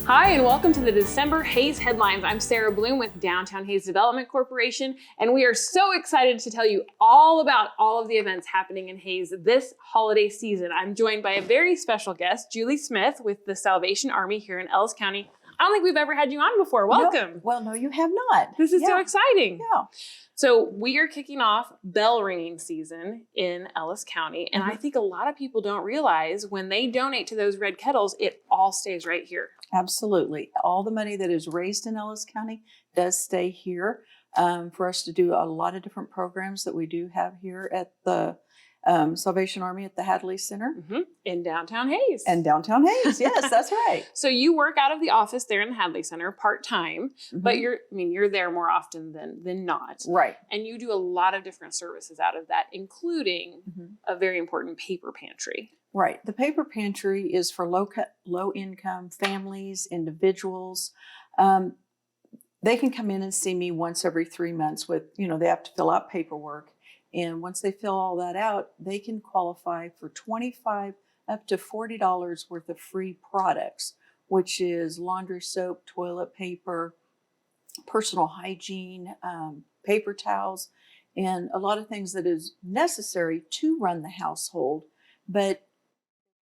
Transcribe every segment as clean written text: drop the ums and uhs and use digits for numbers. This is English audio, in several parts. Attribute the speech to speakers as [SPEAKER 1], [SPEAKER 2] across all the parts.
[SPEAKER 1] Hi, and welcome to the December Hayes Headlines. I'm Sara Bloom with Downtown Hayes Development Corporation, and we are so excited to tell you all about all of the events happening in Hayes this holiday season. I'm joined by a very special guest, Julie Smith with the Salvation Army here in Ellis County. I don't think we've ever had you on before. Welcome.
[SPEAKER 2] No, you have not.
[SPEAKER 1] This is so exciting.
[SPEAKER 2] Yeah.
[SPEAKER 1] So we are kicking off bell ringing season in Ellis County. And I think a lot of people don't realize when they donate to those red kettles, it all stays right here.
[SPEAKER 2] Absolutely. All the money that is raised in Ellis County does stay here for us to do a lot of different programs that we do have here at the Salvation Army at the Hadley Center.
[SPEAKER 1] In downtown Hayes.
[SPEAKER 2] And downtown Hayes, yes, that's right.
[SPEAKER 1] So you work out of the office there in the Hadley Center part-time, but you're there more often than not.
[SPEAKER 2] Right.
[SPEAKER 1] And you do a lot of different services out of that, including a very important paper pantry.
[SPEAKER 2] Right. The paper pantry is for low income families, individuals. They can come in and see me once every 3 months with, they have to fill out paperwork. And once they fill all that out, they can qualify for $25 up to $40 worth of free products, which is laundry soap, toilet paper, personal hygiene, paper towels, and a lot of things that is necessary to run the household, but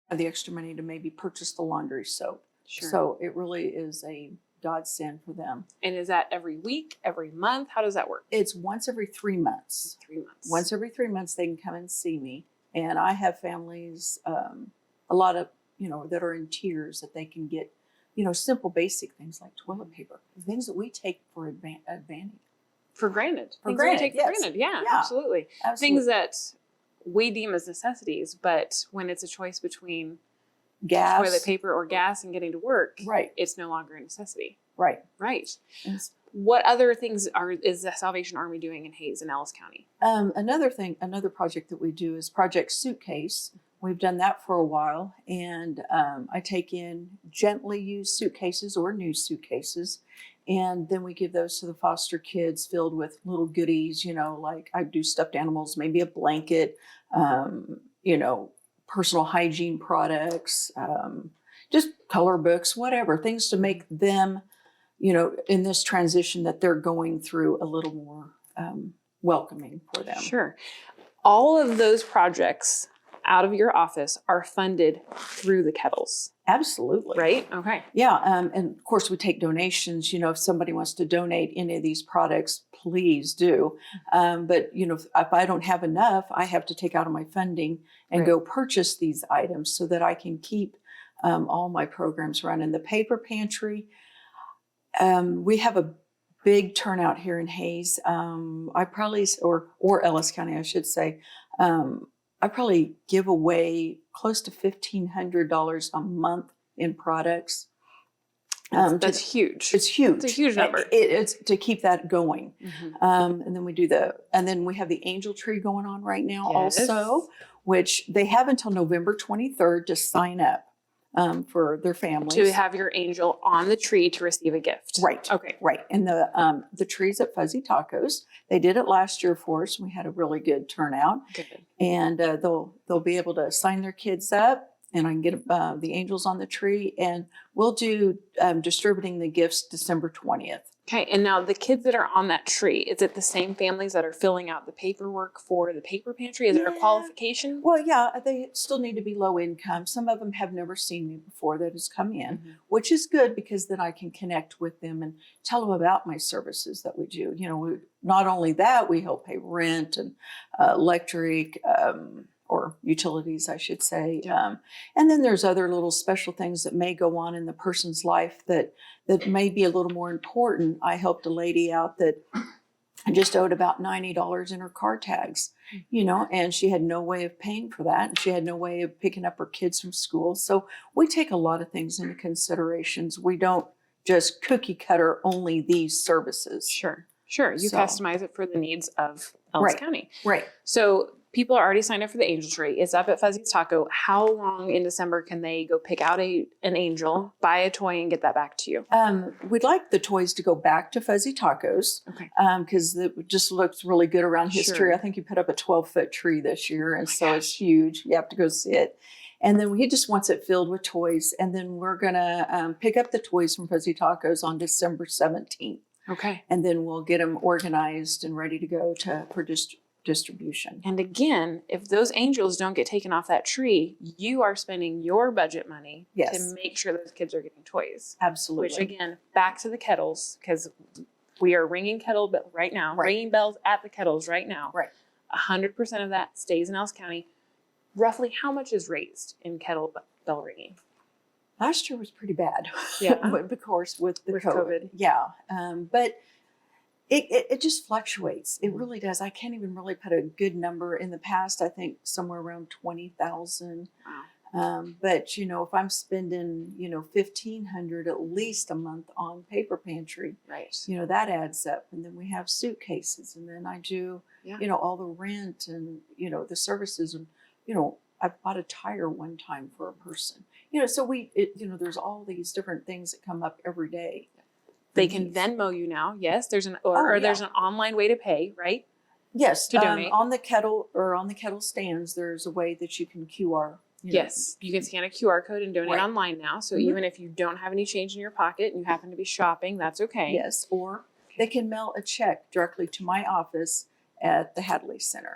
[SPEAKER 2] have the extra money to maybe purchase the laundry soap.
[SPEAKER 1] Sure.
[SPEAKER 2] So it really is a godsend for them.
[SPEAKER 1] And is that every week, every month? How does that work?
[SPEAKER 2] It's once every 3 months.
[SPEAKER 1] 3 months.
[SPEAKER 2] Once every 3 months, they can come and see me. And I have families, a lot of, that are in tears that they can get, simple basic things like toilet paper, things that we take for advantage.
[SPEAKER 1] For granted.
[SPEAKER 2] For
[SPEAKER 1] things
[SPEAKER 2] granted,
[SPEAKER 1] that we take
[SPEAKER 2] yes.
[SPEAKER 1] for granted. Yeah, absolutely. Things that we deem as necessities, but when it's a choice between
[SPEAKER 2] gas,
[SPEAKER 1] toilet paper or gas and getting to work,
[SPEAKER 2] right,
[SPEAKER 1] it's no longer a necessity.
[SPEAKER 2] Right.
[SPEAKER 1] Right.
[SPEAKER 2] Yes.
[SPEAKER 1] What other things is the Salvation Army doing in Hayes and Ellis County?
[SPEAKER 2] Another project that we do is Project Suitcase. We've done that for a while, and I take in gently used suitcases or new suitcases, and then we give those to the foster kids filled with little goodies, like I do stuffed animals, maybe a blanket, personal hygiene products, just color books, whatever, things to make them, in this transition that they're going through a little more welcoming for them.
[SPEAKER 1] Sure. All of those projects out of your office are funded through the kettles.
[SPEAKER 2] Absolutely.
[SPEAKER 1] Right? Okay.
[SPEAKER 2] Yeah. And of course, we take donations. If somebody wants to donate any of these products, please do. But, if I don't have enough, I have to take out of my funding and go purchase these items so that I can keep all my programs running. The paper pantry, we have a big turnout here in Hayes. I probably, or Ellis County, I should say, I probably give away close to $1,500 a month in products.
[SPEAKER 1] That's huge.
[SPEAKER 2] It's huge.
[SPEAKER 1] It's a huge number.
[SPEAKER 2] It's to keep that going. And then we have the angel tree going on right now also, which they have until November 23rd to sign up for their families.
[SPEAKER 1] To have your angel on the tree to receive a gift.
[SPEAKER 2] Right.
[SPEAKER 1] Okay.
[SPEAKER 2] Right. And the trees at Fuzzy Tacos, they did it last year for us. We had a really good turnout.
[SPEAKER 1] Good.
[SPEAKER 2] And they'll be able to sign their kids up, and I can get the angels on the tree, and we'll do distributing the gifts December 20th.
[SPEAKER 1] Okay. And now the kids that are on that tree, is it the same families that are filling out the paperwork for the paper pantry? Is there a qualification?
[SPEAKER 2] Well, yeah, they still need to be low income. Some of them have never seen me before that has come in, which is good because then I can connect with them and tell them about my services that we do. Not only that, we help pay rent and electric, or utilities, I should say. And then there's other little special things that may go on in the person's life that may be a little more important. I helped a lady out that just owed about $90 in her car tags, and she had no way of paying for that. And she had no way of picking up her kids from school. So we take a lot of things into considerations. We don't just cookie cutter only these services.
[SPEAKER 1] Sure. You customize it for the needs of Ellis County.
[SPEAKER 2] Right.
[SPEAKER 1] So people are already signed up for the angel tree. It's up at Fuzzy's Taco. How long in December can they go pick out an angel, buy a toy, and get that back to you?
[SPEAKER 2] We'd like the toys to go back to Fuzzy Tacos.
[SPEAKER 1] Okay.
[SPEAKER 2] Because it just looks really good around history.
[SPEAKER 1] Sure.
[SPEAKER 2] I think you put up a 12-foot tree this year, and so it's huge. You have to go see it. And then he just wants it filled with toys. And then we're going to pick up the toys from Fuzzy Tacos on December 17th.
[SPEAKER 1] Okay.
[SPEAKER 2] And then we'll get them organized and ready to go for distribution.
[SPEAKER 1] And again, if those angels don't get taken off that tree, you are spending your budget money to make sure those kids are getting toys.
[SPEAKER 2] Absolutely.
[SPEAKER 1] Which again, back to the kettles, because we are ringing right now, ringing bells at the kettles right now.
[SPEAKER 2] Right.
[SPEAKER 1] 100% of that stays in Ellis County. Roughly how much is raised in kettle bell ringing?
[SPEAKER 2] Last year was pretty bad.
[SPEAKER 1] Yeah.
[SPEAKER 2] But of course, with COVID. Yeah. But it just fluctuates. It really does. I can't even really put a good number. In the past, I think somewhere around 20,000.
[SPEAKER 1] Wow.
[SPEAKER 2] But if I'm spending, $1,500 at least a month on paper pantry,
[SPEAKER 1] right.
[SPEAKER 2] That adds up. And then we have suitcases, and then I do, all the rent and, the services. And, I bought a tire one time for a person, so there's all these different things that come up every day.
[SPEAKER 1] They can Venmo you now. Yes. There's there's an online way to pay, right?
[SPEAKER 2] Yes.
[SPEAKER 1] To donate.
[SPEAKER 2] On the kettle stands, there's a way that you can QR.
[SPEAKER 1] Yes, you can scan a QR code and donate online now. So even if you don't have any change in your pocket and you happen to be shopping, that's okay.
[SPEAKER 2] Yes, or they can mail a check directly to my office at the Hadley Center.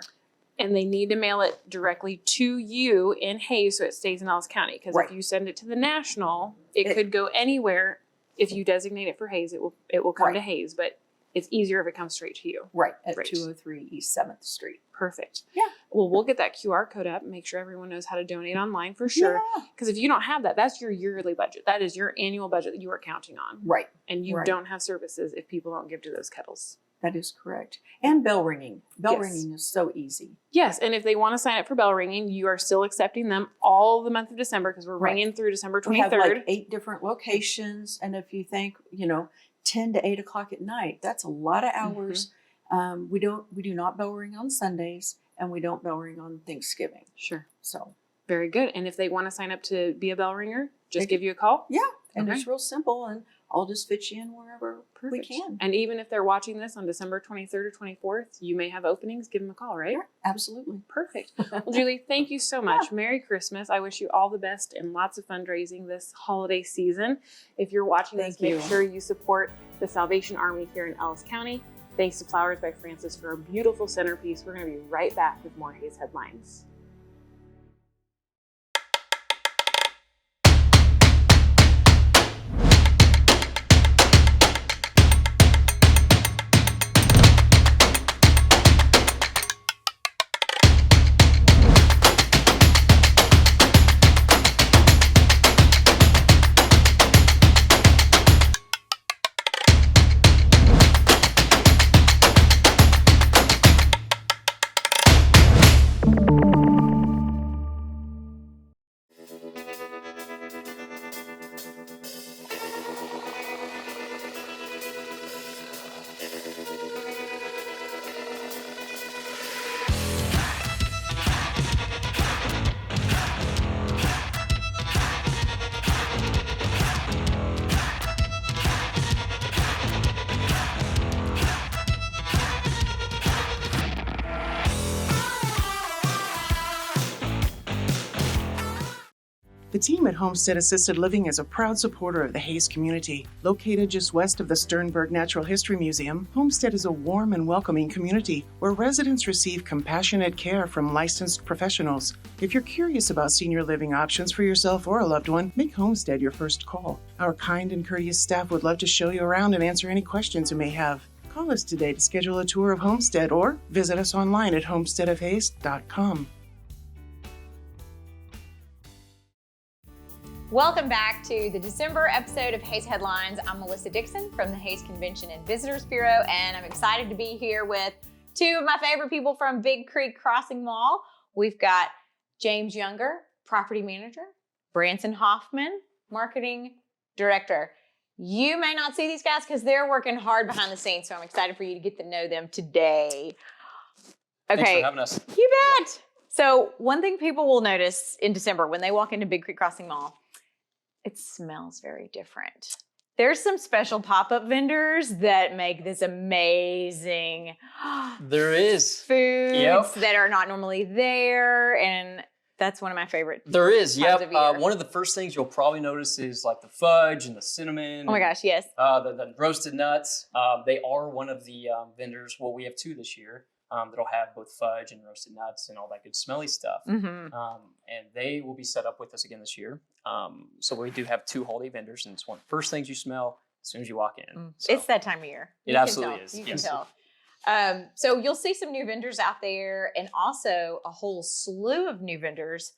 [SPEAKER 1] And they need to mail it directly to you in Hayes so it stays in Ellis County. Because if you send it to the National, it could go anywhere. If you designate it for Hayes, it will come to Hayes. But it's easier if it comes straight to you.
[SPEAKER 2] Right, at 203 East 7th Street.
[SPEAKER 1] Perfect.
[SPEAKER 2] Yeah.
[SPEAKER 1] Well, we'll get that QR code up and make sure everyone knows how to donate online for sure. Because if you don't have that, that's your yearly budget. That is your annual budget that you are counting on.
[SPEAKER 2] Right.
[SPEAKER 1] And you don't have services if people don't give to those kettles.
[SPEAKER 2] That is correct. And bell ringing. Bell ringing is so easy.
[SPEAKER 1] Yes. And if they want to sign up for bell ringing, you are still accepting them all the month of December because we're ringing through December 23rd.
[SPEAKER 2] We have like 8 different locations. And if you think, 10 to 8 o'clock at night, that's a lot of hours. Mm-hmm. We do not bell ring on Sundays, and we don't bell ring on Thanksgiving.
[SPEAKER 1] Sure.
[SPEAKER 2] So
[SPEAKER 1] very good. And if they want to sign up to be a bell ringer, just give you a call.
[SPEAKER 2] Yeah. And it's real simple, and I'll just fit you in wherever we can.
[SPEAKER 1] And even if they're watching this on December 23rd or 24th, you may have openings. Give them a call, right?
[SPEAKER 2] Yeah, absolutely.
[SPEAKER 1] Perfect. Well, Julie, thank you so much. Merry Christmas. I wish you all the best and lots of fundraising this holiday season. If you're watching this, make sure you support the Salvation Army here in Ellis County. Thanks to Flowers by Francis for a beautiful centerpiece. We're going to be right back with more Hayes Headlines.
[SPEAKER 3] The team at Homestead Assisted Living is a proud supporter of the Hayes community. Located just west of the Sternberg Natural History Museum, Homestead is a warm and welcoming community where residents receive compassionate care from licensed professionals. If you're curious about senior living options for yourself or a loved one, make Homestead your first call. Our kind and courteous staff would love to show you around and answer any questions you may have. Call us today to schedule a tour of Homestead or visit us online at homesteadofhayes.com.
[SPEAKER 4] Welcome back to the December episode of Hayes Headlines. I'm Melissa Dixon from the Hayes Convention and Visitors Bureau, and I'm excited to be here with two of my favorite people from Big Creek Crossing Mall. We've got James Younger, Property Manager, Branson Hoffman, Marketing Director. You may not see these guys because they're working hard behind the scenes, so I'm excited for you to get to know them today. Okay.
[SPEAKER 5] Thanks for having us.
[SPEAKER 4] You bet. So one thing people will notice in December when they walk into Big Creek Crossing Mall, it smells very different. There's some special pop-up vendors that make this amazing
[SPEAKER 5] There is
[SPEAKER 4] foods that are not normally there. And That's one of my favorite.
[SPEAKER 5] There is,
[SPEAKER 4] times of year.
[SPEAKER 5] one of the first things you'll probably notice is like the fudge and the cinnamon.
[SPEAKER 4] Oh my gosh, yes.
[SPEAKER 5] The roasted nuts. They are one of the vendors. Well, we have 2 this year that'll have both fudge and roasted nuts and all that good smelly stuff.
[SPEAKER 4] Mm-hmm.
[SPEAKER 5] And they will be set up with us again this year. So we do have 2 holiday vendors, and it's one of the first things you smell as soon as you walk in. So
[SPEAKER 4] It's that time of year.
[SPEAKER 5] it
[SPEAKER 4] You can
[SPEAKER 5] absolutely
[SPEAKER 4] tell.
[SPEAKER 5] is.
[SPEAKER 4] You
[SPEAKER 5] Yes.
[SPEAKER 4] can tell. So you'll see some new vendors out there, and also a whole slew of new vendors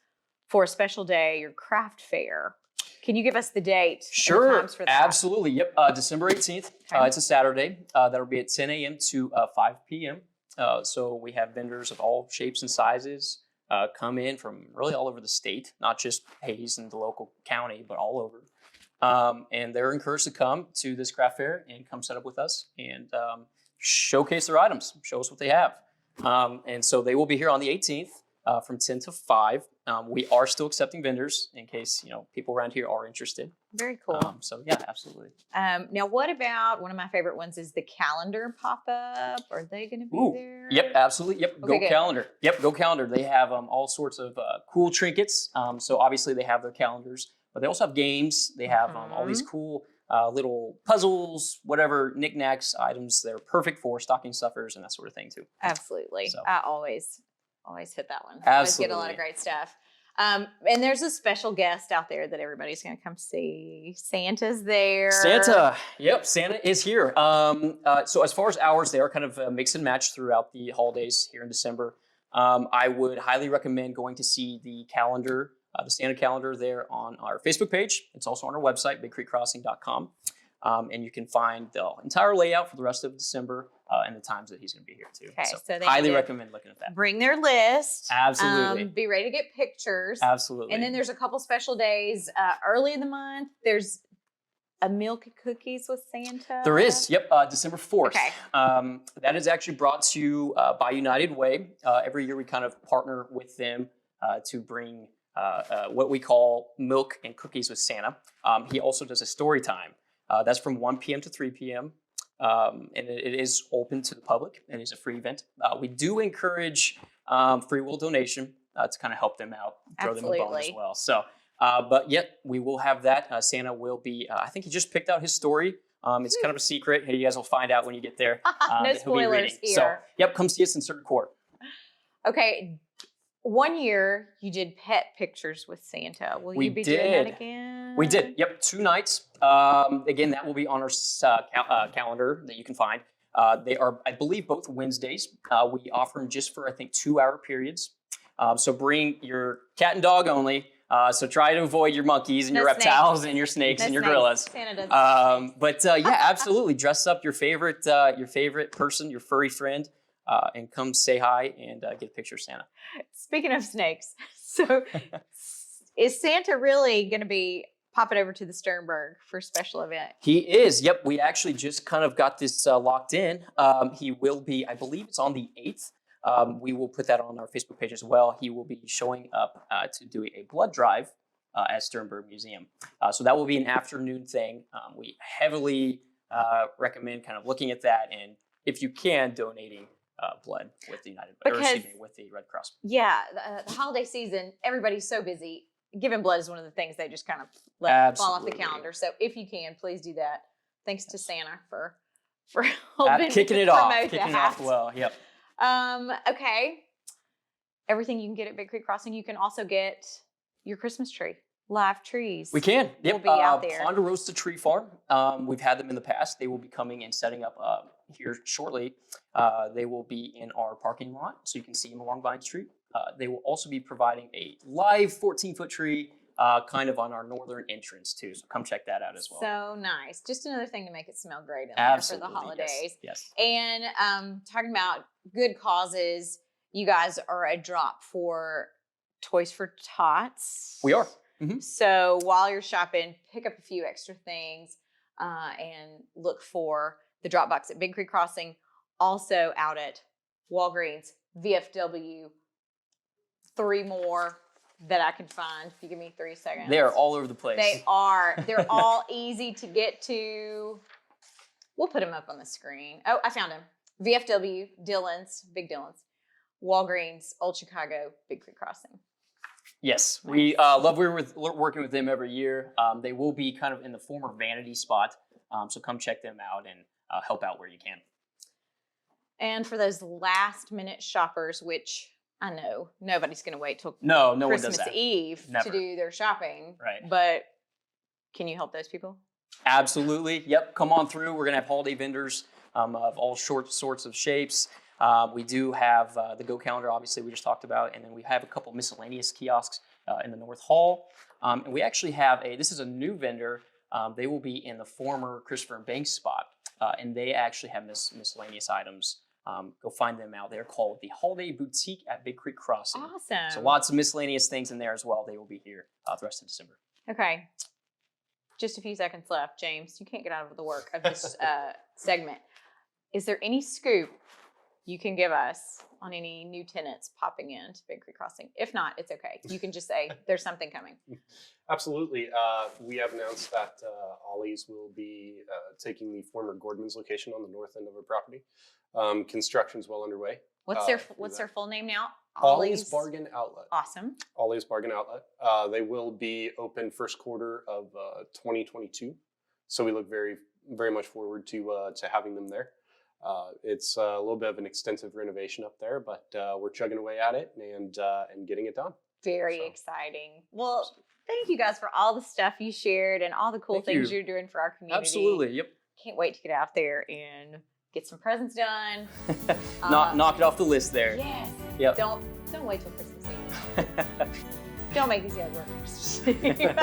[SPEAKER 4] for a special day, your craft fair. Can you give us the date? And the
[SPEAKER 5] Sure,
[SPEAKER 4] times for that?
[SPEAKER 5] absolutely. Yep, December 18th.
[SPEAKER 4] Okay.
[SPEAKER 5] It's a Saturday. That'll be at 10 a.m. to 5 p.m. So we have vendors of all shapes and sizes come in from really all over the state, not just Hayes and the local county, but all over. And they're encouraged to come to this craft fair and come set up with us and showcase their items, show us what they have. And so they will be here on the 18th from 10 to 5. We are still accepting vendors in case people around here are interested.
[SPEAKER 4] Very cool.
[SPEAKER 5] So yeah, absolutely.
[SPEAKER 4] Now, what about one of my favorite ones is the calendar pop-up? Are they going to be there?
[SPEAKER 5] Yep, absolutely. Yep,
[SPEAKER 4] Okay,
[SPEAKER 5] Go
[SPEAKER 4] good.
[SPEAKER 5] Calendar. Yep, Go Calendar. They have all sorts of cool trinkets. So obviously they have their calendars, but they also have games. They have all these cool little puzzles, whatever knickknacks, items. They're perfect for stocking stuffers and that sort of thing too.
[SPEAKER 4] Absolutely.
[SPEAKER 5] So.
[SPEAKER 4] I always hit that one. Always get a lot of
[SPEAKER 5] Absolutely.
[SPEAKER 4] great stuff. And there's a special guest out there that everybody's going to come see. Santa's there.
[SPEAKER 5] Santa. Yep, Santa is here. So as far as hours, they are kind of mix and match throughout the holidays here in December. I would highly recommend going to see the calendar, the Santa calendar there on our Facebook page. It's also on our website, bigcreekcrossing.com. And you can find the entire layout for the rest of December and the times that he's going to be here too.
[SPEAKER 4] Okay, so they
[SPEAKER 5] highly
[SPEAKER 4] need to
[SPEAKER 5] recommend looking at that.
[SPEAKER 4] Bring their list.
[SPEAKER 5] Absolutely.
[SPEAKER 4] Be ready to get pictures.
[SPEAKER 5] Absolutely.
[SPEAKER 4] And then there's a couple special days early in the month. There's a milk and cookies with Santa.
[SPEAKER 5] There is, yep, December 4th.
[SPEAKER 4] Okay.
[SPEAKER 5] That is actually brought to you by United Way. Every year we kind of partner with them to bring what we call milk and cookies with Santa. He also does a story time. That's from 1 p.m. to 3 p.m. And it is open to the public. It is a free event. We do encourage free will donation to kind of help them out, throw them a bone as
[SPEAKER 4] Absolutely.
[SPEAKER 5] well. So, but yet we will have that. Santa will be, I think he just picked out his story. It's kind of a secret. Hey, you guys will find out when you get there.
[SPEAKER 4] No
[SPEAKER 5] that he'll be
[SPEAKER 4] spoilers
[SPEAKER 5] reading.
[SPEAKER 4] here.
[SPEAKER 5] So, yep, come see us in Circuit Court.
[SPEAKER 4] Okay. One year you did pet pictures with Santa. Will
[SPEAKER 5] We
[SPEAKER 4] you be doing that
[SPEAKER 5] did.
[SPEAKER 4] again?
[SPEAKER 5] We did. Yep, 2 nights. Again, that will be on our calendar that you can find. They are, I believe, both Wednesdays. We offer them just for, I think, 2-hour periods. So bring your cat and dog only. So try to avoid your monkeys and
[SPEAKER 4] No
[SPEAKER 5] your
[SPEAKER 4] snakes.
[SPEAKER 5] reptiles and your snakes
[SPEAKER 4] No
[SPEAKER 5] and your
[SPEAKER 4] snakes.
[SPEAKER 5] gorillas.
[SPEAKER 4] Santa does.
[SPEAKER 5] But yeah, absolutely. Dress up your favorite person, your furry friend, and come say hi and get a picture of Santa.
[SPEAKER 4] Speaking of snakes, so is Santa really going to be popping over to the Sternberg for a special event?
[SPEAKER 5] He is. Yep. We actually just kind of got this locked in. He will be, I believe it's on the 8th. We will put that on our Facebook page as well. He will be showing up to do a blood drive at Sternberg Museum. So that will be an afternoon thing. We heavily recommend kind of looking at that and, if you can, donating blood with the with the Red Cross.
[SPEAKER 4] Yeah, the holiday season, everybody's so busy. Giving blood is one of the things they just kind of let fall off the
[SPEAKER 5] Absolutely.
[SPEAKER 4] calendar. So if you can, please do that. Thanks to Santa for helping
[SPEAKER 5] Kicking it
[SPEAKER 4] promote
[SPEAKER 5] off
[SPEAKER 4] that.
[SPEAKER 5] well. Yep.
[SPEAKER 4] Okay. Everything you can get at Big Creek Crossing, you can also get your Christmas tree, live trees.
[SPEAKER 5] We can. Yep.
[SPEAKER 4] We'll be out there.
[SPEAKER 5] Ponderosa Tree Farm. We've had them in the past. They will be coming and setting up here shortly. They will be in our parking lot, so you can see them along Vine Street. They will also be providing a live 14-foot tree kind of on our northern entrance too. So come check that out as well.
[SPEAKER 4] So nice. Just another thing to make it smell great in
[SPEAKER 5] Absolutely.
[SPEAKER 4] there for the holidays.
[SPEAKER 5] Yes.
[SPEAKER 4] And talking about good causes, you guys are a drop for Toys for Tots.
[SPEAKER 5] We are. Mhm.
[SPEAKER 4] So while you're shopping, pick up a few extra things and look for the drop box at Big Creek Crossing. Also out at Walgreens, VFW. 3 more that I can find. If you give me 3 seconds.
[SPEAKER 5] They are all over the place.
[SPEAKER 4] They are. They're all easy to get to. We'll put them up on the screen. Oh, I found them. VFW, Dillon's, Big Dillon's, Walgreens, Old Chicago, Big Creek Crossing.
[SPEAKER 5] Yes, we love working with them every year. They will be kind of in the former vanity spot, so come check them out and help out where you can.
[SPEAKER 4] And for those last minute shoppers, which I know nobody's going to wait till
[SPEAKER 5] No one does
[SPEAKER 4] Christmas
[SPEAKER 5] that.
[SPEAKER 4] Eve
[SPEAKER 5] Never.
[SPEAKER 4] to do their shopping.
[SPEAKER 5] Right.
[SPEAKER 4] But can you help those people?
[SPEAKER 5] Absolutely. Yep. Come on through. We're going to have holiday vendors of all sorts of shapes. We do have the Go Calendar, obviously, we just talked about, and then we have a couple miscellaneous kiosks in the North Hall. And we actually have this is a new vendor. They will be in the former Christopher and Banks spot, and they actually have miscellaneous items. Go find them out there, called the Holiday Boutique at Big Creek Crossing.
[SPEAKER 4] Awesome.
[SPEAKER 5] So lots of miscellaneous things in there as well. They will be here the rest of December.
[SPEAKER 4] Okay. Just a few seconds left, James. You can't get out of the work of this segment. Is there any scoop you can give us on any new tenants popping into Big Creek Crossing? If not, it's okay. You can just say there's something coming.
[SPEAKER 6] Absolutely. We have announced that Ollie's will be taking the former Gordman's location on the north end of our property. Construction's well underway.
[SPEAKER 4] What's their full name now?
[SPEAKER 6] Ollie's Bargain Outlet.
[SPEAKER 4] Awesome.
[SPEAKER 6] Ollie's Bargain Outlet. They will be open first quarter of 2022. So we look very, very much forward to having them there. It's a little bit of an extensive renovation up there, but we're chugging away at it and getting it done.
[SPEAKER 4] Very exciting. Well, thank you guys for all the stuff you shared and all the cool things you're doing for our community.
[SPEAKER 5] Absolutely. Yep.
[SPEAKER 4] Can't wait to get out there and get some presents done.
[SPEAKER 5] Knock it off the list there.
[SPEAKER 4] Yes.
[SPEAKER 5] Yep.
[SPEAKER 4] Don't wait till Christmas Eve. Don't make these guys work Christmas Eve.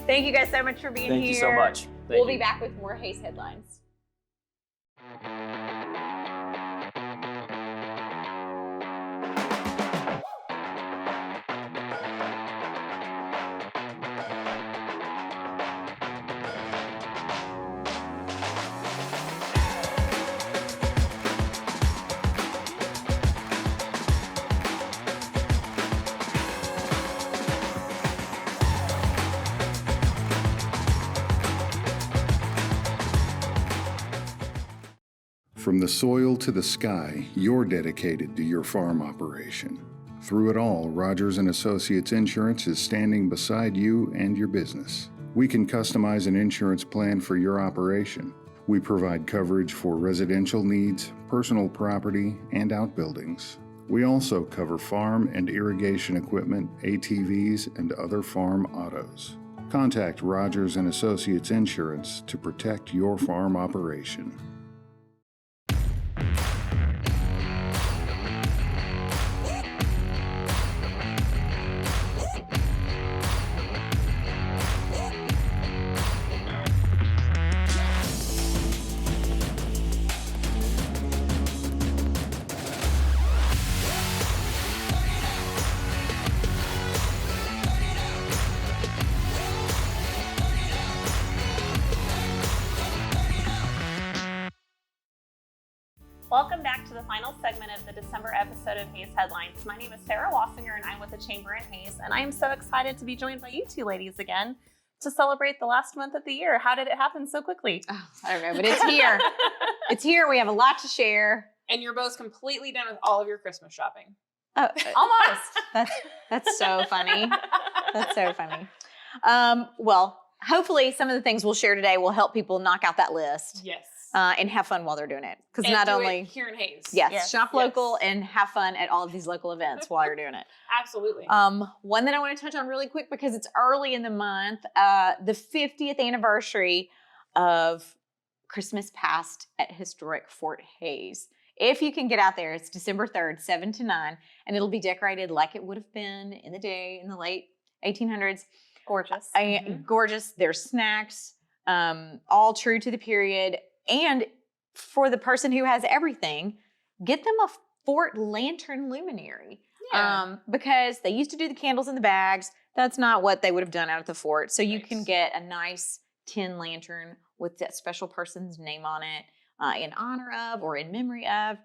[SPEAKER 4] Thank you guys so much for being here.
[SPEAKER 5] Thank you so much.
[SPEAKER 4] We'll be back with more Haze headlines.
[SPEAKER 7] From the soil to the sky, you're dedicated to your farm operation. Through it all, Rogers & Associates Insurance is standing beside you and your business. We can customize an insurance plan for your operation. We provide coverage for residential needs, personal property, and outbuildings. We also cover farm and irrigation equipment, ATVs, and other farm autos. Contact Rogers & Associates Insurance to protect your farm operation.
[SPEAKER 1] Welcome back to the final segment of the December episode of Haze Headlines. My name is Sarah Wasinger and I'm with the Chamber in Haze, and I am so excited to be joined by you two ladies again to celebrate the last month of the year. How did it happen so quickly?
[SPEAKER 4] Oh, I don't know, but it's here. It's here. We have a lot to share.
[SPEAKER 1] And you're both completely done with all of your Christmas shopping.
[SPEAKER 4] Oh,
[SPEAKER 1] Almost.
[SPEAKER 4] That's so funny. That's so funny. Well, hopefully some of the things we'll share today will help people knock out that list.
[SPEAKER 1] Yes.
[SPEAKER 4] And have fun while they're doing it. Because
[SPEAKER 1] And
[SPEAKER 4] not
[SPEAKER 1] do
[SPEAKER 4] only
[SPEAKER 1] it here in Haze.
[SPEAKER 4] yes, shop local and have fun at all of these local events while you're doing it.
[SPEAKER 1] Absolutely.
[SPEAKER 4] One that I want to touch on really quick because it's early in the month, the 50th anniversary of Christmas Past at historic Fort Hays. If you can get out there, it's December 3rd, 7 to 9, and it'll be decorated like it would have been in the day in the late 1800s.
[SPEAKER 1] Gorgeous.
[SPEAKER 4] Gorgeous. There's snacks, all true to the period. And for the person who has everything, get them a fort lantern luminary.
[SPEAKER 1] Yeah.
[SPEAKER 4] Because they used to do the candles in the bags. That's not what they would have done out at the fort. So you can get a nice tin lantern with that special person's name on it in honor of or in memory of.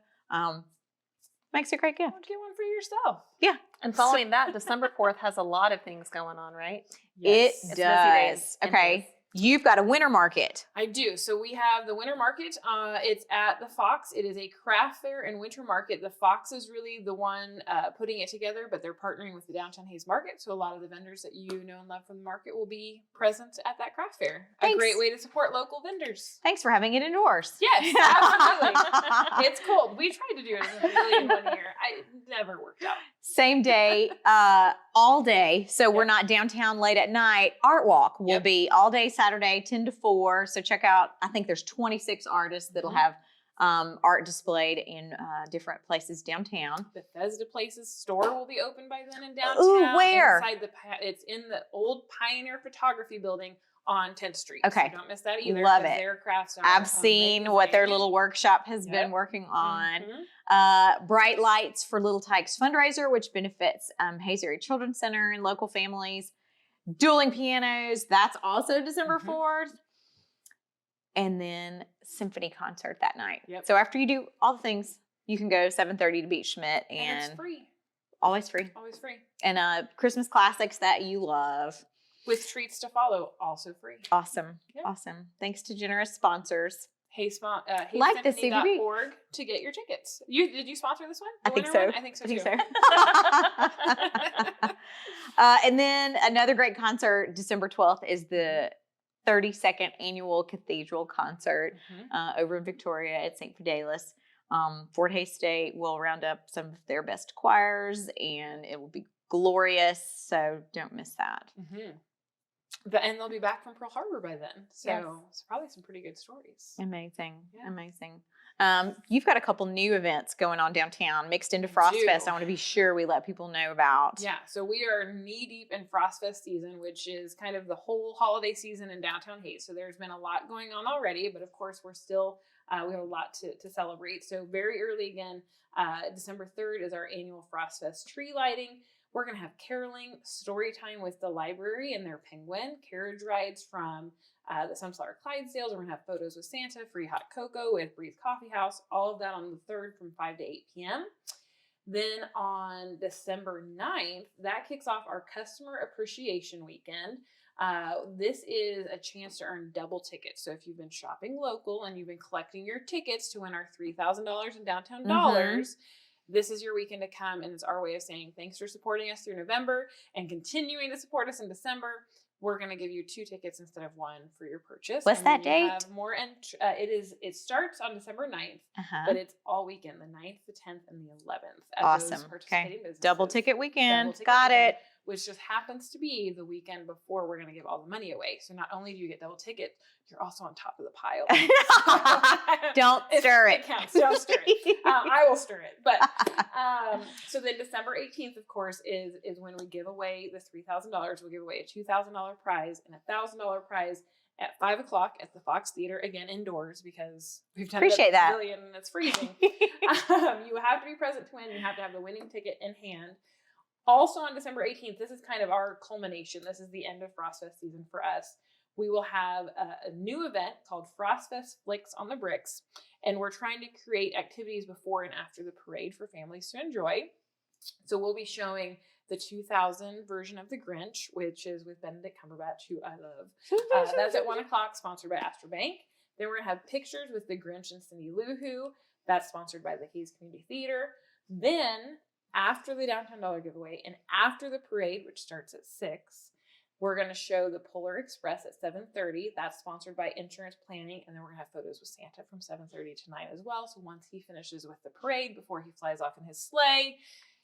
[SPEAKER 4] Makes a great gift.
[SPEAKER 1] Get one for yourself.
[SPEAKER 4] Yeah.
[SPEAKER 1] And following that, December 4th has a lot of things going on, right?
[SPEAKER 4] It
[SPEAKER 1] It's busy
[SPEAKER 4] does.
[SPEAKER 1] days in
[SPEAKER 4] Okay.
[SPEAKER 1] Haze.
[SPEAKER 4] you've got a winter market.
[SPEAKER 1] I do. So we have the winter market. It's at the Fox. It is a craft fair and winter market. The Fox is really the one putting it together, but they're partnering with the Downtown Hayes Market. So a lot of the vendors that you know and love from the market will be present at that craft fair.
[SPEAKER 4] Thanks.
[SPEAKER 1] A great way to support local vendors.
[SPEAKER 4] Thanks for having it indoors.
[SPEAKER 1] Yes, absolutely. It's cold. We tried to do it in a million 1 year. It never worked out.
[SPEAKER 4] Same day, all day. So we're not downtown late at night. Art Walk will be all day Saturday, 10 to 4. So check out, I think there's 26 artists that'll have art displayed in different places downtown.
[SPEAKER 1] Bethesda Place's store will be open by then in downtown.
[SPEAKER 4] Ooh, where?
[SPEAKER 1] It's in the old Pioneer Photography Building on 10th Street.
[SPEAKER 4] Okay.
[SPEAKER 1] So don't miss that either.
[SPEAKER 4] Love it.
[SPEAKER 1] Their crafts are
[SPEAKER 4] I've seen
[SPEAKER 1] amazing.
[SPEAKER 4] what their little workshop has been working on. Bright Lights for Little Tykes fundraiser, which benefits Hayes Area Children's Center and local families. Dueling Pianos, that's also December 4th. And then symphony concert that night.
[SPEAKER 1] Yep.
[SPEAKER 4] So after you do all the things, you can go 7:30 to Beach Schmidt
[SPEAKER 1] And it's free.
[SPEAKER 4] Always free.
[SPEAKER 1] Always free.
[SPEAKER 4] And Christmas classics that you love.
[SPEAKER 1] With treats to follow, also free.
[SPEAKER 4] Awesome.
[SPEAKER 1] Yep.
[SPEAKER 4] Awesome. Thanks to generous sponsors.
[SPEAKER 1] Like the
[SPEAKER 4] CVB.
[SPEAKER 1] .org to get your tickets. Did you sponsor this one?
[SPEAKER 4] I think so.
[SPEAKER 1] One? I think so too.
[SPEAKER 4] And then another great concert, December 12th, is the 32nd annual Cathedral concert over in Victoria at St. Fidelis. Fort Hays State will round up some of their best choirs, and it will be glorious. So don't miss that.
[SPEAKER 1] And they'll be back from Pearl Harbor by then. So it's probably some pretty good stories.
[SPEAKER 4] Amazing.
[SPEAKER 1] Yeah.
[SPEAKER 4] Amazing. You've got a couple new events going on downtown mixed into Frostfest. I want to be sure we let people know about.
[SPEAKER 1] Yeah, so we are knee deep in Frostfest season, which is kind of the whole holiday season in downtown Hayes. So there's been a lot going on already, but of course we're still, we have a lot to celebrate. So very early again, December 3rd is our annual Frostfest tree lighting. We're going to have caroling, story time with the library and their penguin, carriage rides from the Sunflower Clydesdales. We're going to have photos with Santa, free hot cocoa with Breeze Coffee House, all of that on the 3rd from 5 to 8 p.m. Then on December 9th, that kicks off our Customer Appreciation Weekend. This is a chance to earn double tickets. So if you've been shopping local and you've been collecting your tickets to win our $3,000 in downtown dollars, this is your weekend to come, and it's our way of saying thanks for supporting us through November and continuing to support us in December. We're going to give you 2 tickets instead of 1 for your purchase.
[SPEAKER 4] What's that date?
[SPEAKER 1] Have more it starts on December 9th, but it's all weekend, the 9th, the 10th, and the 11th. At
[SPEAKER 4] Awesome.
[SPEAKER 1] Those participating businesses.
[SPEAKER 4] Double ticket weekend.
[SPEAKER 1] Double ticket
[SPEAKER 4] Got
[SPEAKER 1] weekend,
[SPEAKER 4] it.
[SPEAKER 1] Which just happens to be the weekend before we're going to give all the money away. So not only do you get double ticket, you're also on top of the pile.
[SPEAKER 4] Don't stir it.
[SPEAKER 1] It counts. Don't stir it. I will stir it. But so then December 18th, of course, is when we give away the $3,000. We'll give away a $2,000 prize and a $1,000 prize at 5 o'clock at the Fox Theater, again indoors because we've done
[SPEAKER 4] Appreciate that.
[SPEAKER 1] a million and it's freezing. You have to be present to win. You have to have the winning ticket in hand. Also on December 18th, this is kind of our culmination. This is the end of Frostfest season for us. We will have a new event called Frostfest Flicks on the Bricks, and we're trying to create activities before and after the parade for families to enjoy. So we'll be showing the 2000 version of The Grinch, which is with Benedict Cumberbatch, who I love. That's at 1 o'clock, sponsored by Astor Bank. Then we're going to have pictures with The Grinch and Cindy Lou Who. That's sponsored by the Hayes Community Theater. Then after the Downtown Dollar giveaway and after the parade, which starts at 6, we're going to show the Polar Express at 7:30. That's sponsored by Insurance Planning. And then we're going to have photos with Santa from 7:30 to 9 as well. So once he finishes with the parade, before he flies off in his sleigh,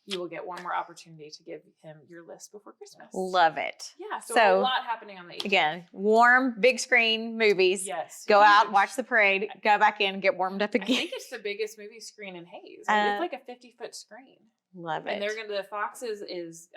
[SPEAKER 1] you will get one more opportunity to give him your list before Christmas.
[SPEAKER 4] Love it.
[SPEAKER 1] Yeah, so
[SPEAKER 4] So,
[SPEAKER 1] a lot happening on the 18th.
[SPEAKER 4] Again, warm, big screen movies.
[SPEAKER 1] Yes.
[SPEAKER 4] Go out,
[SPEAKER 1] huge.
[SPEAKER 4] watch the parade, go back in, get warmed up
[SPEAKER 1] I
[SPEAKER 4] again.
[SPEAKER 1] think it's the biggest movie screen in Hayes. It's like a 50-foot screen.
[SPEAKER 4] Love it.
[SPEAKER 1] And the Fox is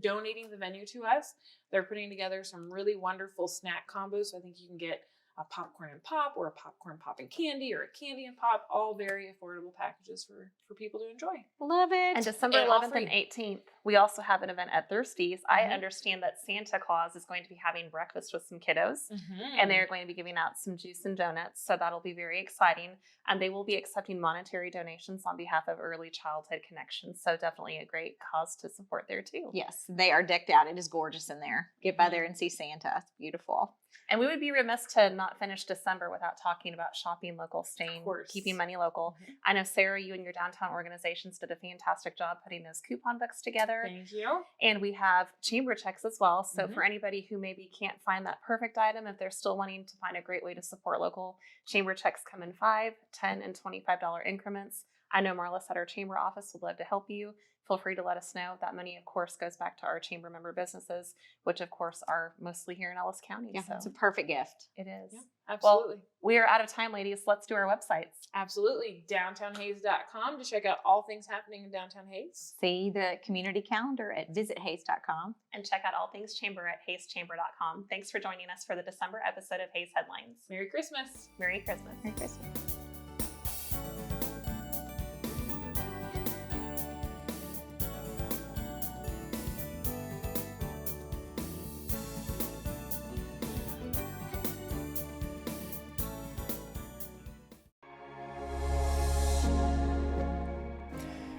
[SPEAKER 1] donating the venue to us. They're putting together some really wonderful snack combos. So I think you can get a popcorn and pop or a popcorn pop and candy or a candy and pop, all very affordable packages for people to enjoy.
[SPEAKER 4] Love it.
[SPEAKER 8] And December
[SPEAKER 1] And all
[SPEAKER 8] 11th and
[SPEAKER 1] free.
[SPEAKER 8] 18th We also have an event at Thirsties. I
[SPEAKER 1] Mhm.
[SPEAKER 8] understand that Santa Claus is going to be having breakfast with some kiddos,
[SPEAKER 1] Mhm.
[SPEAKER 8] and they're going to be giving out some juice and donuts. So that'll be very exciting. And they will be accepting monetary donations on behalf of Early Childhood Connections. So definitely a great cause to support there too.
[SPEAKER 4] Yes, they are decked out. It is gorgeous in there. Get by there and see Santa. It's beautiful.
[SPEAKER 8] And we would be remiss to not finish December without talking about shopping local, staying,
[SPEAKER 1] course.
[SPEAKER 8] keeping money local.
[SPEAKER 1] Mhm.
[SPEAKER 8] I know, Sarah, you and your downtown organizations did a fantastic job putting those coupon books together.
[SPEAKER 1] Thank you.
[SPEAKER 8] And we have chamber checks as well. So
[SPEAKER 1] Mhm.
[SPEAKER 8] for anybody who maybe can't find that perfect item, if they're still wanting to find a great way to support local, chamber checks come in $5, $10, and $25 increments. I know Marlis at our chamber office would love to help you. Feel free to let us know. That money, of course, goes back to our chamber member businesses, which, of course, are mostly here in Ellis County.
[SPEAKER 4] Yeah,
[SPEAKER 8] So
[SPEAKER 4] it's a perfect gift.
[SPEAKER 8] it is.
[SPEAKER 1] Yeah, absolutely.
[SPEAKER 8] Well, we are out of time, ladies. Let's do our websites.
[SPEAKER 1] Absolutely. DowntownHays.com to check out all things happening in downtown Hays.
[SPEAKER 4] See the community calendar at visithays.com.
[SPEAKER 8] And check out all things chamber at hazechamber.com. Thanks for joining us for the December episode of Hays Headlines.
[SPEAKER 1] Merry Christmas.
[SPEAKER 8] Merry Christmas.
[SPEAKER 4] Merry Christmas.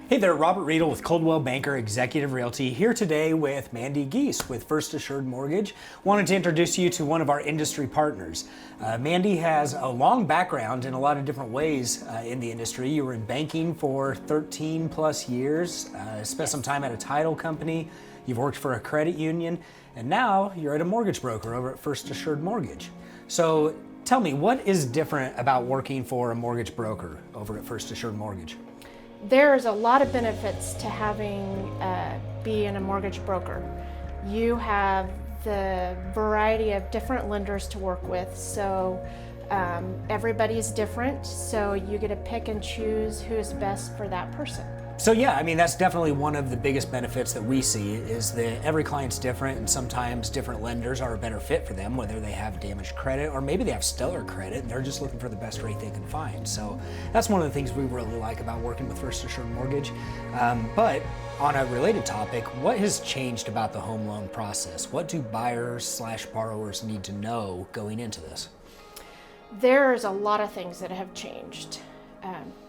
[SPEAKER 9] Hey there, Robert Riedel with Coldwell Banker Executive Realty, here today with Mandy Geese with First Assured Mortgage. Wanted to introduce you to one of our industry partners. Mandy has a long background in a lot of different ways in the industry. You were in banking for 13 plus years, spent some time at a title company, you've worked for a credit union, and now you're at a mortgage broker over at First Assured Mortgage. So tell me, what is different about working for a mortgage broker over at First Assured Mortgage?
[SPEAKER 10] There's a lot of benefits to having being a mortgage broker. You have the variety of different lenders to work with, so everybody's different, so you get to pick and choose who's best for that person.
[SPEAKER 9] So yeah, I mean, that's definitely one of the biggest benefits that we see is that every client's different, and sometimes different lenders are a better fit for them, whether they have damaged credit or maybe they have stellar credit and they're just looking for the best rate they can find. So that's one of the things we really like about working with First Assured Mortgage. But on a related topic, what has changed about the home loan process? What do buyers/borrowers need to know going into this?
[SPEAKER 10] There's a lot of things that have changed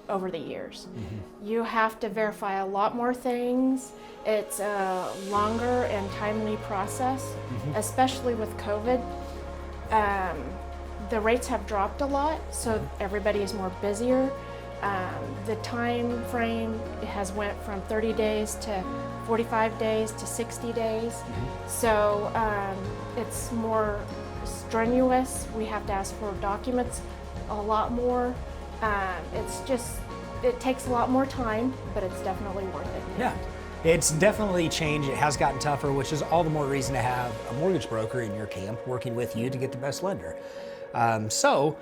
[SPEAKER 10] over the years. You have to verify a lot more things. It's a longer and timely process, especially with COVID. The rates have dropped a lot, so everybody is more busier. The time frame has went from 30 days to 45 days to 60 days. So it's more strenuous. We have to ask for documents a lot more. It takes a lot more time, but it's definitely worth it.
[SPEAKER 9] Yeah, it's definitely changed. It has gotten tougher, which is all the more reason to have a mortgage broker in your camp working with you to get the best lender. So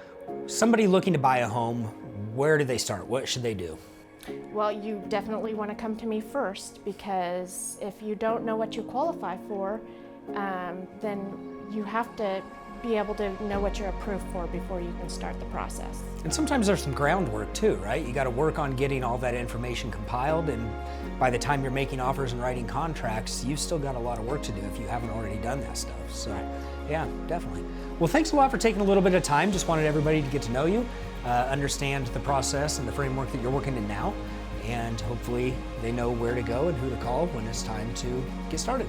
[SPEAKER 9] somebody looking to buy a home, where do they start? What should they do?
[SPEAKER 10] Well, you definitely want to come to me first, because if you don't know what you qualify for, then you have to be able to know what you're approved for before you can start the process.
[SPEAKER 9] And sometimes there's some groundwork too, right? You got to work on getting all that information compiled, and by the time you're making offers and writing contracts, you've still got a lot of work to do if you haven't already done that stuff. So yeah, definitely. Well, thanks a lot for taking a little bit of time. Just wanted everybody to get to know you, understand the process and the framework that you're working in now, and hopefully they know where to go and who to call when it's time to get started.